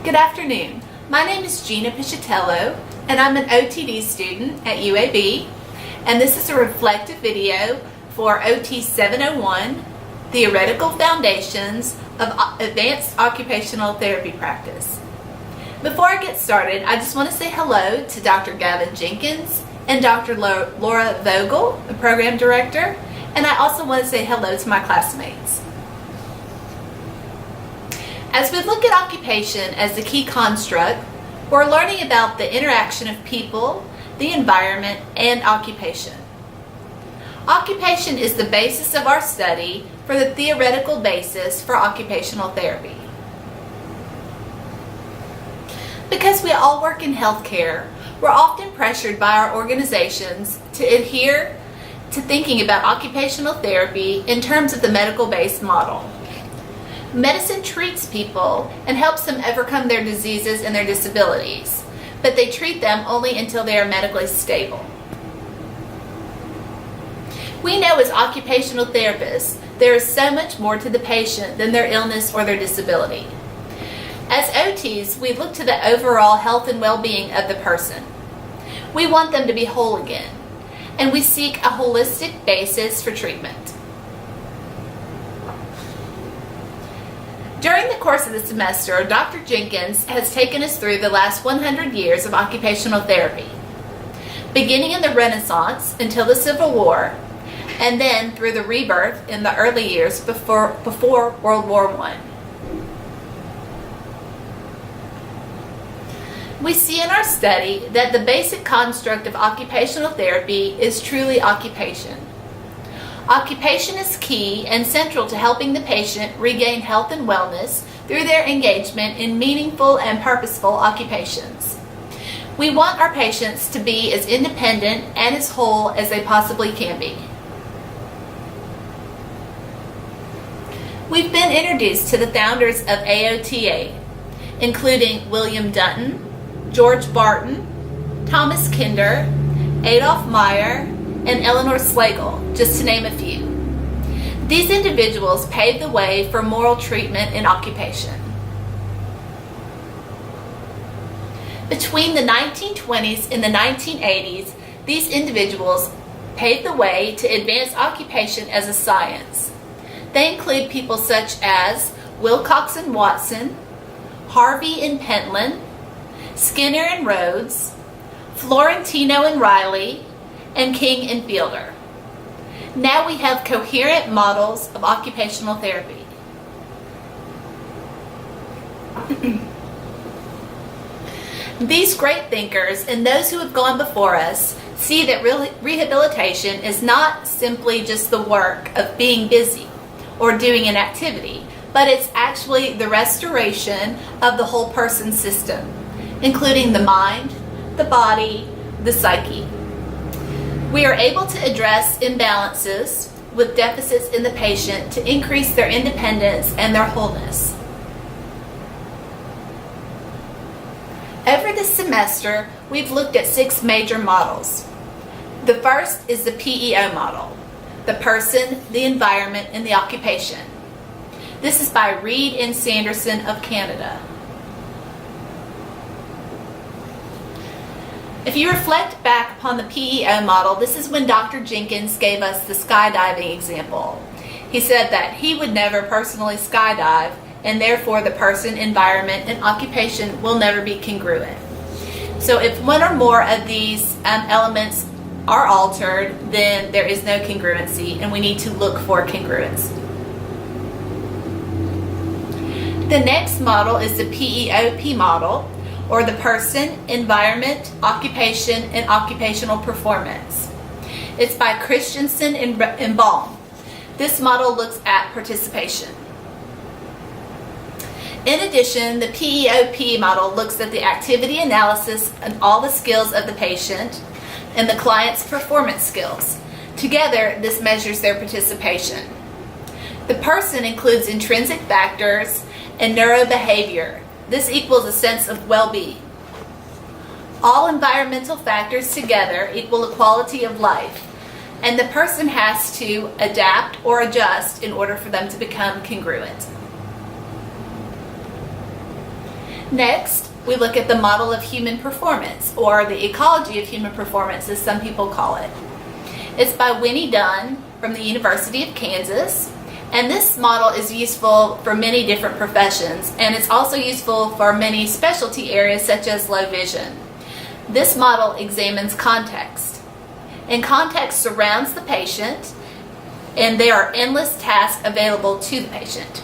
Good afternoon. My name is Gina Piscitello, and I'm an OTD student at UAB, and this is a reflective video for OT 701, Theoretical Foundations of Advanced Occupational Therapy Practice. Before I get started, I just want to say hello to Dr. Gavin Jenkins and Dr. Laura Vogel, the program director, and I also want to say hello to my classmates. As we look at occupation as the key construct, we're learning about the interaction of people, the environment, and occupation. Occupation is the basis of our study for the theoretical basis for occupational therapy. Because we all work in healthcare, we're often pressured by our organizations to adhere to thinking about occupational therapy in terms of the medical-based model. Medicine treats people and helps them overcome their diseases and their disabilities, but they treat them only until they are medically stable. We know as occupational therapists, there is so much more to the patient than their illness or their disability. As OTs, we look to the overall health and well-being of the person. We want them to be whole again, and we seek a holistic basis for treatment. During the course of the semester, Dr. Jenkins has taken us through the last 100 years of occupational therapy, beginning in the Renaissance until the Civil War, and then through the rebirth in the early years before World War I. We see in our study that the basic construct of occupational therapy is truly occupation. Occupation is key and central to helping the patient regain health and wellness through their engagement in meaningful and purposeful occupations. We want our patients to be as independent and as whole as they possibly can be. We've been introduced to the founders of AOTA, including William Dutton, George Barton, Thomas Kinder, Adolf Meyer, and Eleanor Slagle, just to name a few. These individuals paved the way for moral treatment in occupation. Between the 1920s and the 1980s, these individuals paved the way to advance occupation as a science. They include people such as Wilcox and Watson, Harvey and Pentland, Skinner and Rhodes, Florentino and Riley, and King and Fielder. Now we have coherent models of occupational therapy. These great thinkers and those who have gone before us see that rehabilitation is not simply just the work of being busy or doing an activity, but it's actually the restoration of the whole person system, including the mind, the body, the psyche. We are able to address imbalances with deficits in the patient to increase their independence and their wholeness. Over this semester, we've looked at 6 major models. The first is the PEO model, the person, the environment, and the occupation. This is by Reed and Sanderson of Canada. If you reflect back upon the PEO model, this is when Dr. Jenkins gave us the skydiving example. He said that he would never personally skydive, and therefore the person, environment, and occupation will never be congruent. So if one or more of these elements are altered, then there is no congruency, and we need to look for congruence. The next model is the PEOP model, or the person, environment, occupation, and occupational performance. It's by Christensen and Baum. This model looks at participation. In addition, the PEOP model looks at the activity analysis and all the skills of the patient and the client's performance skills. Together, this measures their participation. The person includes intrinsic factors and neurobehavior. This equals a sense of well-being. All environmental factors together equal a quality of life, and the person has to adapt or adjust in order for them to become congruent. Next, we look at the model of human performance, or the ecology of human performance as some people call it. It's by Winnie Dunn from the University of Kansas, and this model is useful for many different professions, and it's also useful for many specialty areas such as low vision. This model examines context, and context surrounds the patient, and there are endless tasks available to the patient.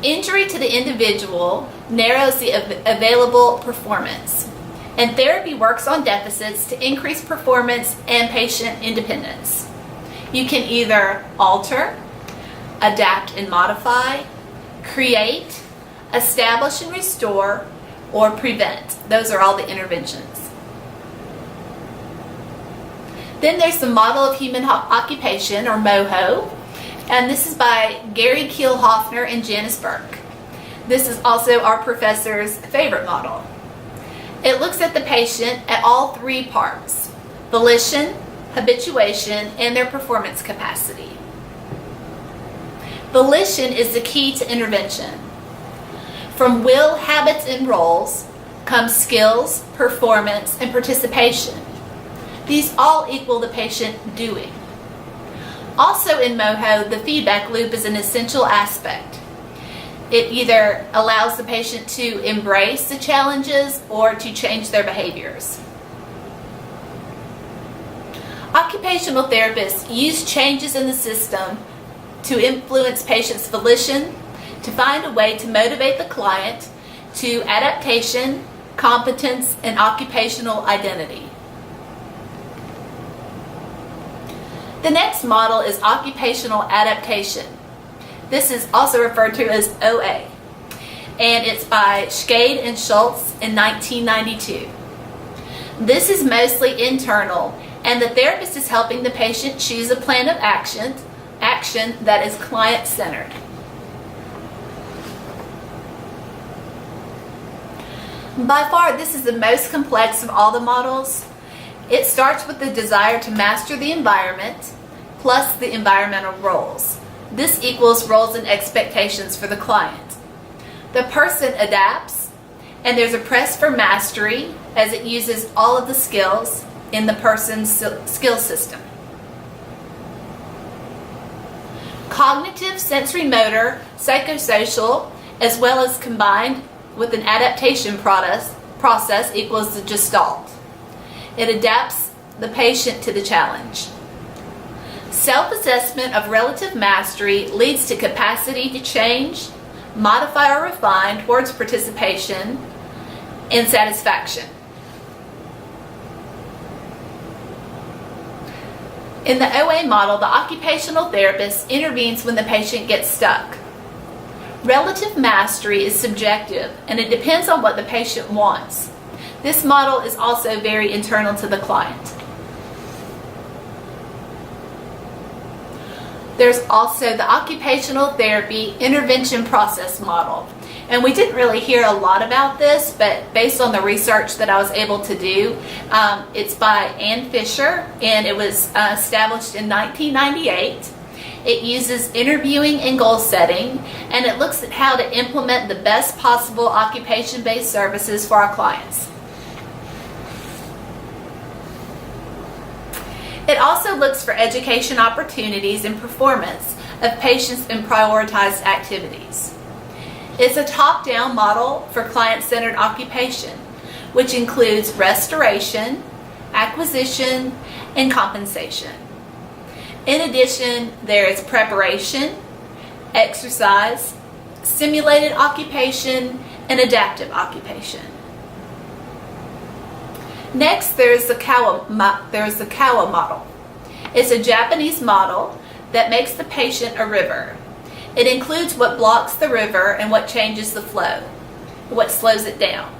Injury to the individual narrows the available performance, and therapy works on deficits to increase performance and patient independence. You can either alter, adapt and modify, create, establish and restore, or prevent. Those are all the interventions. Then there's the model of human occupation, or MOHO, and this is by Gary Kiel-Hoffner and Janice Burke. This is also our professor's favorite model. It looks at the patient at all three parts: volition, habituation, and their performance capacity. Volition is the key to intervention. From will, habits, and roles comes skills, performance, and participation. These all equal the patient doing. Also in MOHO, the feedback loop is an essential aspect. It either allows the patient to embrace the challenges or to change their behaviors. Occupational therapists use changes in the system to influence patients' volition, to find a way to motivate the client to adaptation, competence, and occupational identity. The next model is occupational adaptation. This is also referred to as OA, and it's by Schade and Schultz in 1992. This is mostly internal, and the therapist is helping the patient choose a plan of action that is client-centered. By far, this is the most complex of all the models. It starts with the desire to master the environment, plus the environmental roles. This equals roles and expectations for the client. The person adapts, and there's a press for mastery as it uses all of the skills in the person's skill system. Cognitive, sensory motor, psychosocial, as well as combined with an adaptation process equals the gestalt. It adapts the patient to the challenge. Self-assessment of relative mastery leads to capacity to change, modify or refine towards participation, and satisfaction. In the OA model, the occupational therapist intervenes when the patient gets stuck. Relative mastery is subjective, and it depends on what the patient wants. This model is also very internal to the client. There's also the occupational therapy intervention process model. And we didn't really hear a lot about this, but based on the research that I was able to do, it's by Ann Fisher, and it was established in 1998. It uses interviewing and goal setting, and it looks at how to implement the best possible occupation-based services for our clients. It also looks for education opportunities and performance of patients in prioritized activities. It's a top-down model for client-centered occupation, which includes restoration, acquisition, and compensation. In addition, there is preparation, exercise, simulated occupation, and adaptive occupation. Next, there's the Kawa model. It's a Japanese model that makes the patient a river. It includes what blocks the river and what changes the flow, what slows it down.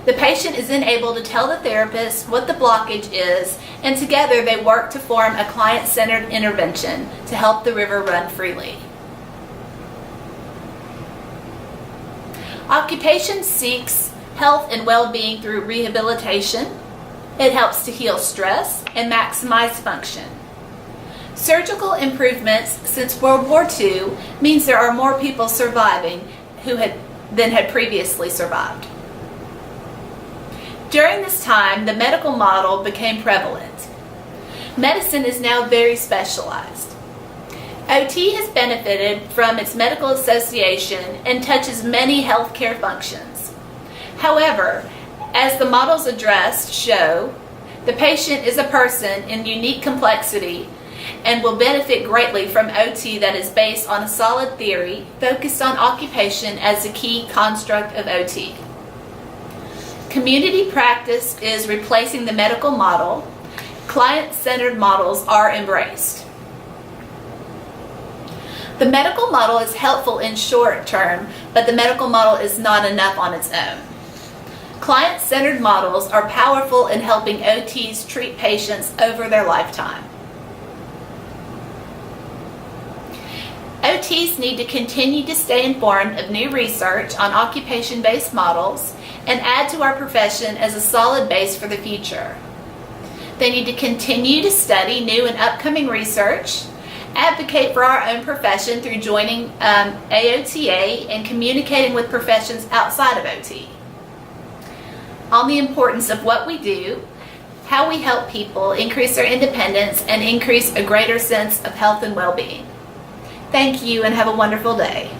The patient is then able to tell the therapist what the blockage is, and together they work to form a client-centered intervention to help the river run freely. Occupation seeks health and well-being through rehabilitation. It helps to heal stress and maximize function. Surgical improvements since World War II means there are more people surviving than had previously survived. During this time, the medical model became prevalent. Medicine is now very specialized. OT has benefited from its medical association and touches many healthcare functions. However, as the models addressed show, the patient is a person in unique complexity and will benefit greatly from OT that is based on a solid theory focused on occupation as the key construct of OT. Community practice is replacing the medical model. Client-centered models are embraced. The medical model is helpful in short term, but the medical model is not enough on its own. Client-centered models are powerful in helping OTs treat patients over their lifetime. OTs need to continue to stay informed of new research on occupation-based models and add to our profession as a solid base for the future. They need to continue to study new and upcoming research, advocate for our own profession through joining AOTA and communicating with professions outside of OT. On the importance of what we do, how we help people increase their independence and increase a greater sense of health and well-being. Thank you and have a wonderful day.